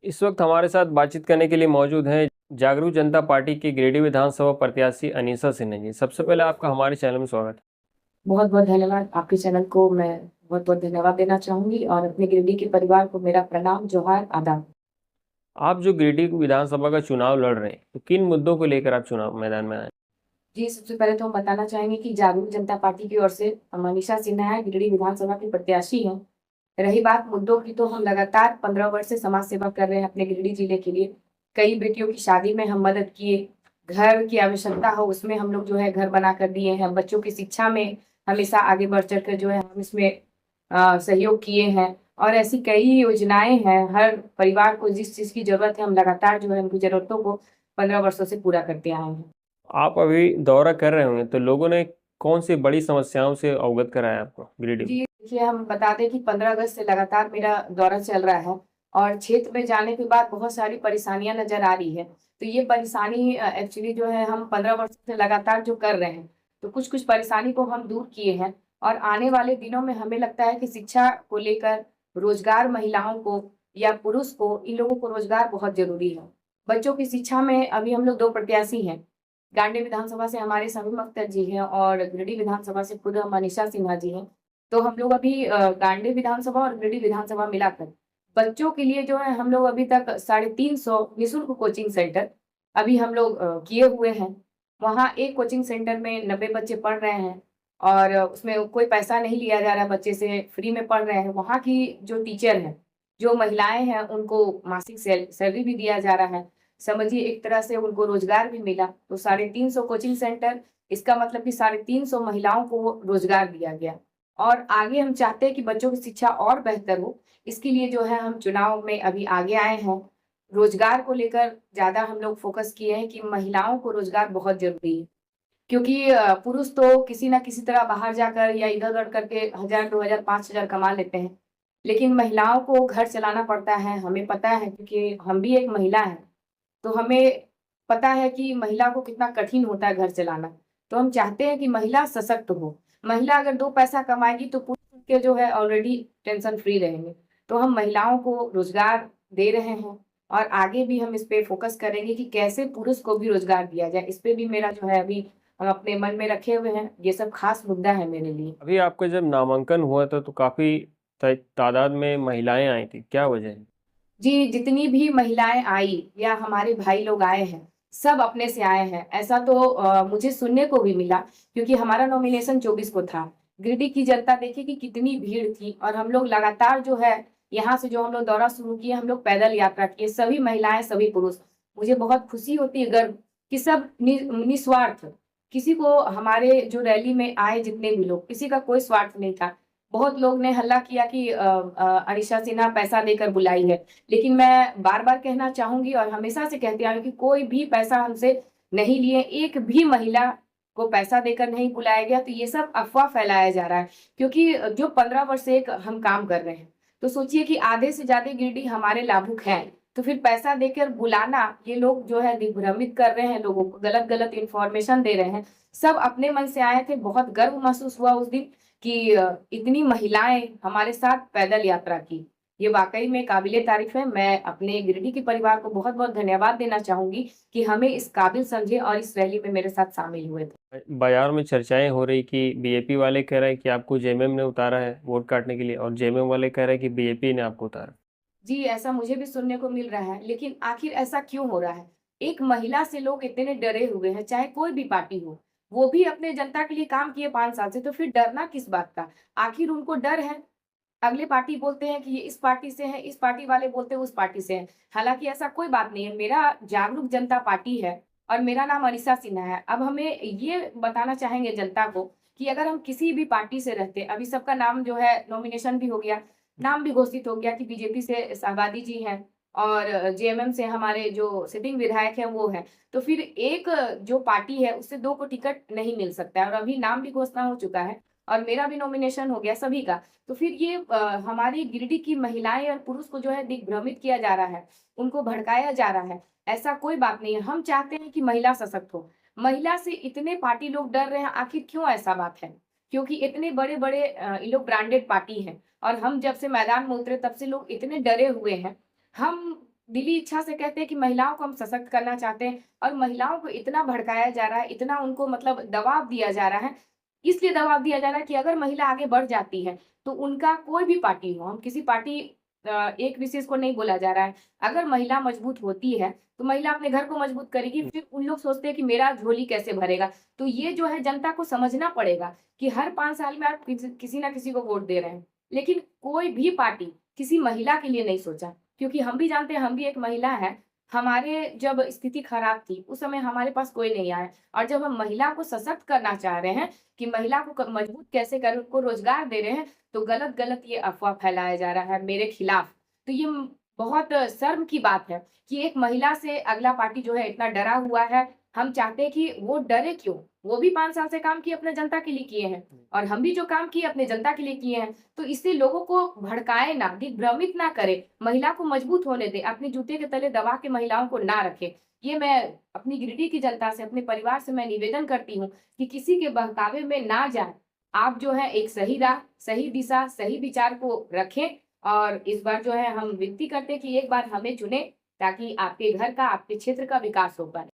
इस वक्त हमारे साथ बातचीत करने के लिए मौजूद हैं जागरूक जनता पार्टी की गिरिडीह विधानसभा प्रत्याशी अनीसा सिन्हा जी। सबसे पहले आपका हमारे चैनल में स्वागत है। बहुत बहुत धन्यवाद। आपके चैनल को मैं बहुत बहुत धन्यवाद देना चाहूंगी और अपने गिरिडीह के परिवार को मेरा प्रणाम, जोहार, आदाब। आप जो गिरिडीह विधानसभा का चुनाव लड़ रहे हैं, तो किन मुद्दों को लेकर आप चुनाव मैदान में आए? जी, सबसे पहले तो हम बताना चाहेंगे कि जागरूक जनता पार्टी की ओर से मनीषा सिन्हा है, गिरिडीह विधानसभा की प्रत्याशी हैं। रही बात मुद्दों की, तो हम लगातार 15 वर्ष से समाज सेवा कर रहे हैं अपने गिरिडीह जिले के लिए। कई बेटियों की शादी में हम मदद किए, घर की आवश्यकता हो उसमें हम लोग जो है घर बना कर दिए हैं, बच्चों की शिक्षा में हमेशा आगे बढ़ चढ़ कर जो है हम इसमें सहयोग किए हैं। और ऐसी कई योजनाएं हैं, हर परिवार को जिस चीज की जरूरत है हम लगातार जो है उनकी जरूरतों को 15 वर्षों से पूरा करते आए हैं। आप अभी दौरा कर रहे होंगे, तो लोगों ने कौन सी बड़ी समस्याओं से अवगत कराया आपको गिरिडीह में? जी, देखिए, हम बता दें कि 15 अगस्त से लगातार मेरा दौरा चल रहा है और क्षेत्र में जाने के बाद बहुत सारी परेशानियां नजर आ रही है। तो ये परेशानी एक्चुअली जो है हम 15 वर्ष से लगातार जो कर रहे हैं, तो कुछ कुछ परेशानी को हम दूर किए हैं। और आने वाले दिनों में हमें लगता है कि शिक्षा को लेकर, रोजगार महिलाओं को या पुरुष को, इन लोगों को रोजगार बहुत जरूरी है। बच्चों की शिक्षा में अभी हम लोग दो प्रत्याशी हैं। गांडी विधानसभा से हमारे समीम अख्तर जी हैं और गिरिडीह विधानसभा से खुद मनीषा सिन्हा जी हैं। तो हम लोग अभी गांडी विधानसभा और गिरिडीह विधानसभा मिलाकर बच्चों के लिए जो है हम लोग अभी तक 350 निःशुल्क कोचिंग सेंटर अभी हम लोग किए हुए हैं। वहाँ एक कोचिंग सेंटर में 90 बच्चे पढ़ रहे हैं और उसमें कोई पैसा नहीं लिया जा रहा, बच्चे से फ्री में पढ़ रहे हैं। वहाँ की जो टीचर हैं, जो महिलाएं हैं, उनको मासिक सैलरी भी दिया जा रहा है। समझिए एक तरह से उनको रोजगार भी मिला। तो 350 कोचिंग सेंटर, इसका मतलब कि 350 महिलाओं को रोजगार दिया गया। और आगे हम चाहते हैं कि बच्चों की शिक्षा और बेहतर हो। इसके लिए जो है हम चुनाव में अभी आगे आए हैं। रोजगार को लेकर ज्यादा हम लोग फोकस किए हैं कि महिलाओं को रोजगार बहुत जरूरी है। क्योंकि पुरुष तो किसी ना किसी तरह बाहर जाकर या इधर उधर करके 1000, 2000, 5000 कमा लेते हैं, लेकिन महिलाओं को घर चलाना पड़ता है। हमें पता है क्योंकि हम भी एक महिला हैं। तो हमें पता है कि महिला को कितना कठिन होता है घर चलाना। तो हम चाहते हैं कि महिला सशक्त हो। महिला अगर दो पैसा कमाएगी तो पुरुष के जो है ऑलरेडी टेंशन फ्री रहेंगे। तो हम महिलाओं को रोजगार दे रहे हैं और आगे भी हम इस पे फोकस करेंगे कि कैसे पुरुष को भी रोजगार दिया जाए। इस पे भी मेरा जो है अभी हम अपने मन में रखे हुए हैं। ये सब खास मुद्दा है मेरे लिए। अभी आपका जब नामांकन हुआ था, तो काफी तादाद में महिलाएं आई थी, क्या वजह है? जी, जितनी भी महिलाएं आई या हमारे भाई लोग आए हैं, सब अपने से आए हैं। ऐसा तो मुझे सुनने को भी मिला, क्योंकि हमारा नॉमिनेशन 24 को था। गिरिडीह की जनता देखी कि कितनी भीड़ थी और हम लोग लगातार जो है यहाँ से जो हम लोग दौरा शुरू किए, हम लोग पैदल यात्रा किए, सभी महिलाएं, सभी पुरुष। मुझे बहुत खुशी होती है, गर्व कि सब निस्वार्थ, किसी को हमारे जो रैली में आए जितने भी लोग, किसी का कोई स्वार्थ नहीं था। बहुत लोग ने हल्ला किया कि अनीशा सिन्हा पैसा देकर बुलाई है, लेकिन मैं बार बार कहना चाहूंगी और हमेशा से कहती आई हूँ कि कोई भी पैसा हमसे नहीं लिए, एक भी महिला को पैसा देकर नहीं बुलाया गया। तो ये सब अफवाह फैलाया जा रहा है, क्योंकि जो 15 वर्ष से एक हम काम कर रहे हैं, तो सोचिए कि आधे से ज्यादा गिरडी हमारे लाभुक हैं। तो फिर पैसा देकर बुलाना, ये लोग जो है दिग्भ्रमित कर रहे हैं, लोगों को गलत गलत इंफॉर्मेशन दे रहे हैं। सब अपने मन से आए थे। बहुत गर्व महसूस हुआ उस दिन कि इतनी महिलाएं हमारे साथ पैदल यात्रा की। ये वाकई में काबिले तारीफ है। मैं अपने गिरिडीह के परिवार को बहुत बहुत धन्यवाद देना चाहूंगी कि हमें इस काबिल समझे और इस रैली में मेरे साथ शामिल हुए थे। बाजार में चर्चाएं हो रही कि बीजेपी वाले कह रहे हैं कि आपको जेएमएम ने उतारा है वोट काटने के लिए, और जेएमएम वाले कह रहे हैं कि बीजेपी ने आपको उतारा। जी, ऐसा मुझे भी सुनने को मिल रहा है, लेकिन आखिर ऐसा क्यों हो रहा है? एक महिला से लोग इतने डरे हुए हैं, चाहे कोई भी पार्टी हो। वो भी अपने जनता के लिए काम किए 5 साल से, तो फिर डरना किस बात का? आखिर उनको डर है। अगले पार्टी बोलते हैं कि ये इस पार्टी से है, इस पार्टी वाले बोलते हैं उस पार्टी से है। हालाँकि ऐसा कोई बात नहीं है। मेरा जागरूक जनता पार्टी है और मेरा नाम अनीसा सिन्हा है। अब हमें ये बताना चाहेंगे जनता को कि अगर हम किसी भी पार्टी से रहते, अभी सबका नाम जो है नॉमिनेशन भी हो गया, नाम भी घोषित हो गया कि बीजेपी से शाहबादी जी हैं और जेएमएम से हमारे जो सिटिंग विधायक हैं वो हैं। तो फिर एक जो पार्टी है उससे 2 को टिकट नहीं मिल सकता है और अभी नाम भी घोषणा हो चुका है और मेरा भी नॉमिनेशन हो गया सभी का। तो फिर ये हमारी गिरिडीह की महिलाएं और पुरुष को जो है दिग्भ्रमित किया जा रहा है, उनको भड़काया जा रहा है। ऐसा कोई बात नहीं है। हम चाहते हैं कि महिला सशक्त हो। महिला से इतने पार्टी लोग डर रहे हैं, आखिर क्यों ऐसा बात है? क्योंकि इतने बड़े-बड़े ये लोग ब्रांडेड पार्टी हैं और हम जब से मैदान में उतरे तब से लोग इतने डरे हुए हैं। हम दिली इच्छा से कहते हैं कि महिलाओं को हम सशक्त करना चाहते हैं और महिलाओं को इतना भड़काया जा रहा है, इतना उनको मतलब दबाव दिया जा रहा है। इसलिए दबाव दिया जा रहा है कि अगर महिला आगे बढ़ जाती है, तो उनका कोई भी पार्टी हो, हम किसी पार्टी एक विशेष को नहीं बोला जा रहा है। अगर महिला मजबूत होती है, तो महिला अपने घर को मजबूत करेगी, फिर उन लोग सोचते हैं कि मेरा झोली कैसे भरेगा। तो ये जो है जनता को समझना पड़ेगा कि हर 5 साल में आप किसी ना किसी को वोट दे रहे हैं। लेकिन कोई भी पार्टी किसी महिला के लिए नहीं सोचा। क्योंकि हम भी जानते हैं, हम भी एक महिला हैं। हमारे जब स्थिति खराब थी, उस समय हमारे पास कोई नहीं आया और जब हम महिला को सशक्त करना चाह रहे हैं कि महिला को क मजबूत कैसे करें, उनको रोज़गार दे रहे हैं, तो गलत-गलत ये अफ़वाह फैलाया जा रहा है मेरे खिलाफ। तो ये बहुत शर्म की बात है कि एक महिला से अगला पार्टी जो है इतना डरा हुआ है। हम चाहते हैं कि वो डरे क्यों? वो भी 5 साल से काम किए, अपने जनता के लिए किए हैं और हम भी जो काम किए अपने जनता के लिए किए हैं। तो इससे लोगों को भड़काए ना, दिग्भ्रमित ना करे, महिला को मजबूत होने दे, अपने जूते के तले दबा के महिलाओं को ना रखे। ये मैं अपनी गिरिडीह की जनता से, अपने परिवार से मैं निवेदन करती हूँ कि किसी के बहकावे में ना जाएँ। आप जो है एक सही राह, सही दिशा, सही विचार को रखें और इस बार जो है हम विनती करते हैं कि एक बार हमें चुनें ताकि आपके घर का, आपके क्षेत्र का विकास हो पाए।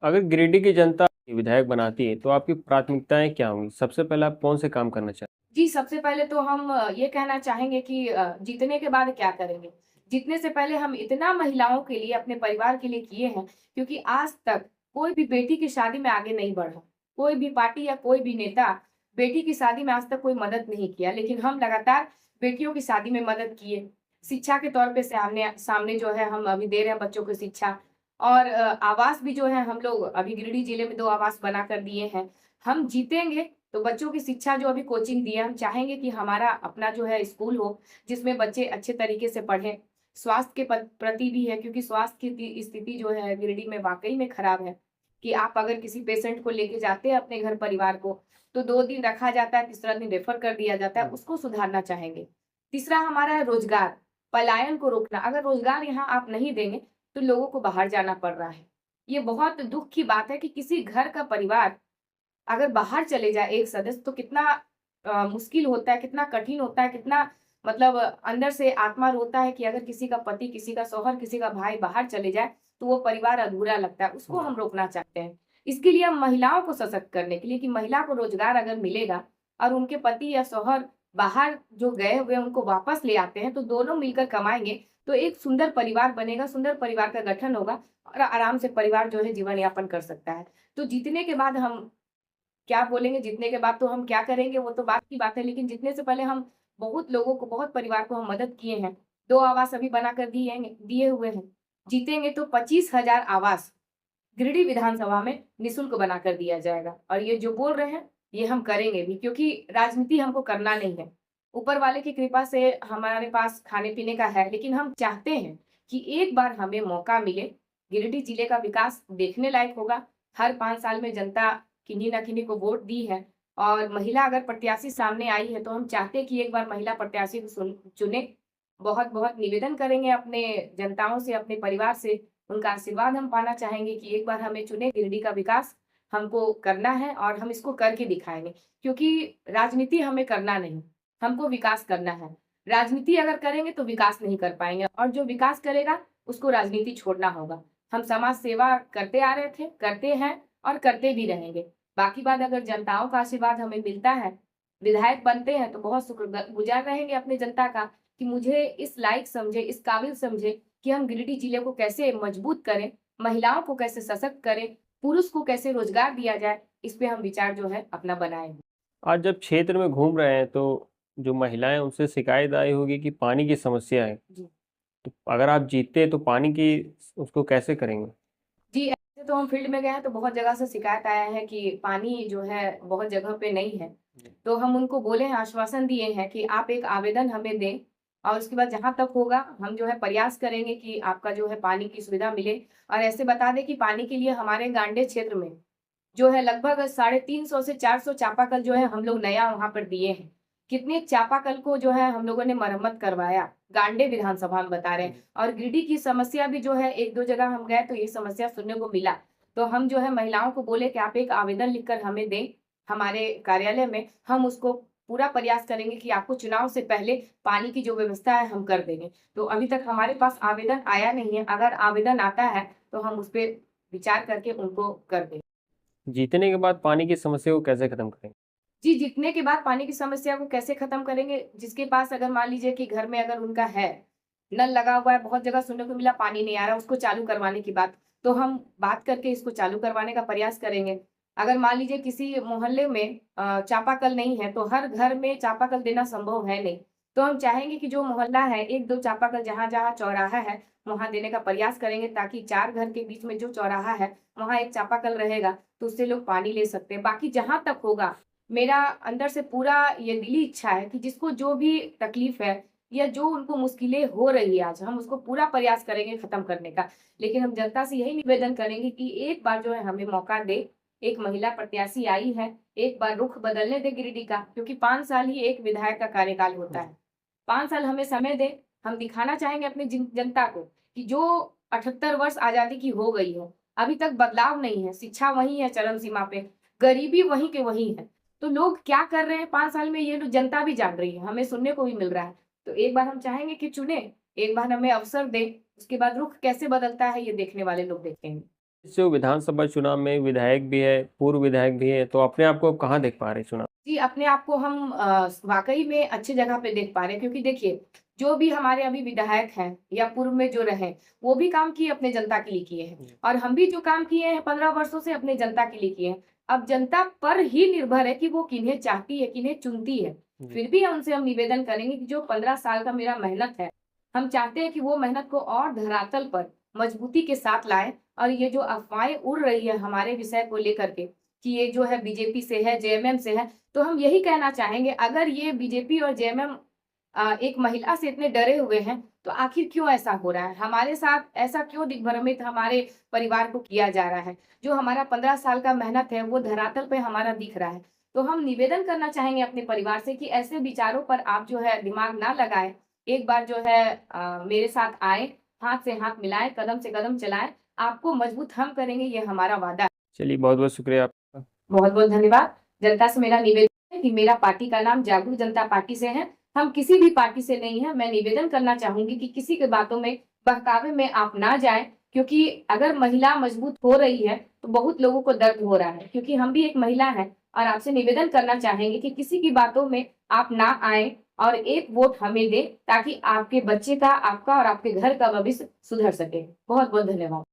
अगर गिरिडीह की जनता विधायक बनाती है तो आपकी प्राथमिकताएं क्या होंगी? सबसे पहले आप कौन से काम करना चाहेंगे? जी, सबसे पहले तो हम ये कहना चाहेंगे कि जीतने के बाद क्या करेंगे? जीतने से पहले हम इतना महिलाओं के लिए, अपने परिवार के लिए किए हैं, क्योंकि आज तक कोई भी बेटी की शादी में आगे नहीं बढ़ा। कोई भी पार्टी या कोई भी नेता बेटी की शादी में आज तक कोई मदद नहीं किया, लेकिन हम लगातार बेटियों की शादी में मदद किए। शिक्षा के तौर पे सामने सामने जो है हम अभी दे रहे हैं बच्चों को शिक्षा और आवास भी जो है हम लोग अभी गिरिडीह जिले में 2 आवास बना कर दिए हैं। हम जीतेंगे तो बच्चों की शिक्षा जो अभी कोचिंग दी है, हम चाहेंगे कि हमारा अपना जो है स्कूल हो, जिसमें बच्चे अच्छे तरीके से पढ़ें। स्वास्थ्य के प्रति भी है क्योंकि स्वास्थ्य की स्थिति जो है गिरिडीह में वाक़ई में खराब है, कि आप अगर किसी पेशेंट को लेके जाते हैं अपने घर परिवार को, तो 2 दिन रखा जाता है, तीसरा दिन रेफ़र कर दिया जाता है, उसको सुधारना चाहेंगे। तीसरा हमारा है रोज़गार, पलायन को रोकना। अगर रोज़गार यहाँ आप नहीं देंगे, तो लोगों को बाहर जाना पड़ रहा है। ये बहुत दुःख की बात है कि किसी घर का परिवार अगर बाहर चले जाए एक सदस्य तो कितना मुश्किल होता है, कितना कठिन होता है, कितना मतलब अंदर से आत्मा रोता है कि अगर किसी का पति, किसी का शौहर, किसी का भाई बाहर चले जाए, तो वो परिवार अधूरा लगता है। उसको हम रोकना चाहते हैं। इसके लिए हम महिलाओं को सशक्त करने के लिए कि महिला को रोज़गार अगर मिलेगा और उनके पति या शौहर बाहर जो गए हुए हैं, उनको वापस ले आते हैं, तो दोनों मिलकर कमाएँगे, तो एक सुंदर परिवार बनेगा, सुंदर परिवार का गठन होगा और आराम से परिवार जो है जीवन यापन कर सकता है। तो जीतने के बाद हम क्या बोलेंगे, जीतने के बाद तो हम क्या करेंगे वो तो बात की बात है, लेकिन जीतने से पहले हम बहुत लोगों को, बहुत परिवार को हम मदद किए हैं। 2 आवास अभी बनाकर दिए हुए हैं। जीतेंगे तो 25,000 आवास गिरिडीह विधानसभा में निःशुल्क बनाकर दिया जाएगा और ये जो बोल रहे हैं, ये हम करेंगे भी क्योंकि राजनीति हमको करना नहीं है। ऊपर वाले की कृपा से हमारे पास खाने-पीने का है, लेकिन हम चाहते हैं कि एक बार हमें मौका मिले, गिरिडीह जिले का विकास देखने लायक होगा। हर 5 साल में जनता किन्हीं न किन्हीं को वोट दी है और महिला अगर प्रत्याशी सामने आई है, तो हम चाहते हैं कि एक बार महिला प्रत्याशी को चुनें। बहुत-बहुत निवेदन करेंगे अपने जनताओं से, अपने परिवार से, उनका आशीर्वाद हम पाना चाहेंगे कि एक बार हमें चुनें, गिरिडीह का विकास हमको करना है और हम इसको करके दिखाएँगे। क्योंकि राजनीति हमें करना नहीं, हमको विकास करना है। राजनीति अगर करेंगे तो विकास नहीं कर पाएँगे और जो विकास करेगा, उसको राजनीति छोड़ना होगा। हम समाज सेवा करते आ रहे थे, करते हैं और करते भी रहेंगे। बाकी बात अगर जनताओं का आशीर्वाद हमें मिलता है, विधायक बनते हैं तो बहुत शुक्रगुज़ार रहेंगे अपने जनता का कि मुझे इस लायक समझे, इस काबिल समझे कि हम गिरिडीह जिले को कैसे मजबूत करें, महिलाओं को कैसे सशक्त करें, पुरुष को कैसे रोज़गार दिया जाए, इस पे हम विचार जो है अपना बनाएँ। आज जब क्षेत्र में घूम रहे हैं तो जो महिलाएं उनसे शिकायत आई होगी कि पानी की समस्या है। जी। तो अगर आप जीतते तो पानी की उसको कैसे करेंगे? जी, ऐसे तो हम फील्ड में गए हैं तो बहुत जगह से शिकायत आया है कि पानी जो है बहुत जगह पे नहीं है। तो हम उनको बोले हैं, आश्वासन दिए हैं कि आप एक आवेदन हमें दें और उसके बाद जहाँ तक होगा हम जो है प्रयास करेंगे कि आपका जो है पानी की सुविधा मिले। और ऐसे बता दें कि पानी के लिए हमारे गांडे क्षेत्र में जो है लगभग 350 से 400 चापाकल जो है हम लोग नया वहाँ पर दिए हैं। कितने चापाकल को जो है हम लोगों ने मरम्मत करवाया, गांडे विधानसभा में बता रहे हैं। और गिरिडीह की समस्या भी जो है 1-2 जगह हम गए तो ये समस्या सुनने को मिला। तो हम जो है महिलाओं को बोले कि आप एक आवेदन लिखकर हमें दें, हमारे कार्यालय में, हम उसको पूरा प्रयास करेंगे कि आपको चुनाव से पहले पानी की जो व्यवस्था है हम कर देंगे। तो अभी तक हमारे पास आवेदन आया नहीं है, अगर आवेदन आता है तो हम उस पे विचार करके उनको कर देंगे। जीतने के बाद पानी की समस्या को कैसे खत्म करेंगे? जी, जीतने के बाद पानी की समस्या को कैसे खत्म करेंगे? जिसके पास अगर मान लीजिए कि घर में अगर उनका है, नल लगा हुआ है, बहुत जगह सुनने को मिला पानी नहीं आ रहा, उसको चालू करवाने की बात, तो हम बात करके इसको चालू करवाने का प्रयास करेंगे। अगर मान लीजिए किसी मोहल्ले में चापाकल नहीं है, तो हर घर में चापाकल देना संभव है नहीं। तो हम चाहेंगे कि जो मोहल्ला है, 1-2 चापाकल जहाँ-जहाँ चौराहा है, वहाँ देने का प्रयास करेंगे, ताकि 4 घर के बीच में जो चौराहा है, वहाँ एक चापाकल रहेगा, तो उससे लोग पानी ले सकते हैं। बाकी जहाँ तक होगा, मेरा अंदर से पूरा ये दिली इच्छा है कि जिसको जो भी तकलीफ है या जो उनको मुश्किलें हो रही है आज, हम उसको पूरा प्रयास करेंगे खत्म करने का। लेकिन हम जनता से यही निवेदन करेंगे कि एक बार जो है हमें मौका दें। एक महिला प्रत्याशी आई है, एक बार रुख बदलने दें गिरिडीह का, क्योंकि 5 साल ही एक विधायक का कार्यकाल होता है। 5 साल हमें समय दें, हम दिखाना चाहेंगे अपनी जनता को कि जो 78 वर्ष आज़ादी की हो गई है, अभी तक बदलाव नहीं है, शिक्षा वही है चरम सीमा पे, गरीबी वहीं के वहीं है। तो लोग क्या कर रहे हैं 5 साल में, ये लोग जनता भी जान रही है, हमें सुनने को भी मिल रहा है। तो एक बार हम चाहेंगे कि चुने, एक बार हमें अवसर दें, उसके बाद रुख कैसे बदलता है ये देखने वाले लोग देखेंगे। जो विधानसभा चुनाव में विधायक भी है, पूर्व विधायक भी है, तो अपने आप को कहाँ देख पा रहे हैं चुनाव? जी, अपने आप को हम वाक़ई में अच्छी जगह पे देख पा रहे हैं, क्योंकि देखिए, जो भी हमारे अभी विधायक हैं या पूर्व में जो रहे, वो भी काम किए अपने जनता के लिए किए हैं जी। और हम भी जो काम किए हैं 15 वर्षों से अपने जनता के लिए किए हैं। अब जनता पर ही निर्भर है कि वो किन्हें चाहती है, किन्हें चुनती है। जी। फिर भी उनसे हम निवेदन करेंगे कि जो 15 साल का मेरा मेहनत है, हम चाहते हैं कि वो मेहनत को और धरातल पर मजबूती के साथ लाएँ और ये जो अफ़वाहें उड़ रही है हमारे विषय को लेकर के कि ये जो है बीजेपी से है, जेएमएम से है, तो हम यही कहना चाहेंगे, अगर ये बीजेपी और जेएमएम एक महिला से इतने डरे हुए हैं, तो आखिर क्यों ऐसा हो रहा है? हमारे साथ ऐसा क्यों दिग्भ्रमित हमारे परिवार को किया जा रहा है? जो हमारा 15 साल का मेहनत है, वो धरातल पे हमारा दिख रहा है। तो हम निवेदन करना चाहेंगे अपने परिवार से कि ऐसे विचारों पर आप जो है दिमाग ना लगाएँ। एक बार जो है मेरे साथ आएँ, हाथ से हाथ मिलाएँ, कदम से कदम चलाएँ। आपको मजबूत हम करेंगे, ये हमारा वादा है। चलिए, बहुत-बहुत शुक्रिया आपका। बहुत-बहुत धन्यवाद। जनता से मेरा निवेदन है कि मेरा पार्टी का नाम जागरूक जनता पार्टी से है। हम किसी भी पार्टी से नहीं हैं। मैं निवेदन करना चाहूँगी कि किसी की बातों में, बहकावे में आप ना जाएँ, क्योंकि अगर महिला मजबूत हो रही है, तो बहुत लोगों को दर्द हो रहा है, क्योंकि हम भी एक महिला हैं और आपसे निवेदन करना चाहेंगे कि किसी की बातों में आप ना आएँ और एक वोट हमें दें, ताकि आपके बच्चे का, आपका और आपके घर का भविष्य सुधर सके। बहुत-बहुत धन्यवाद।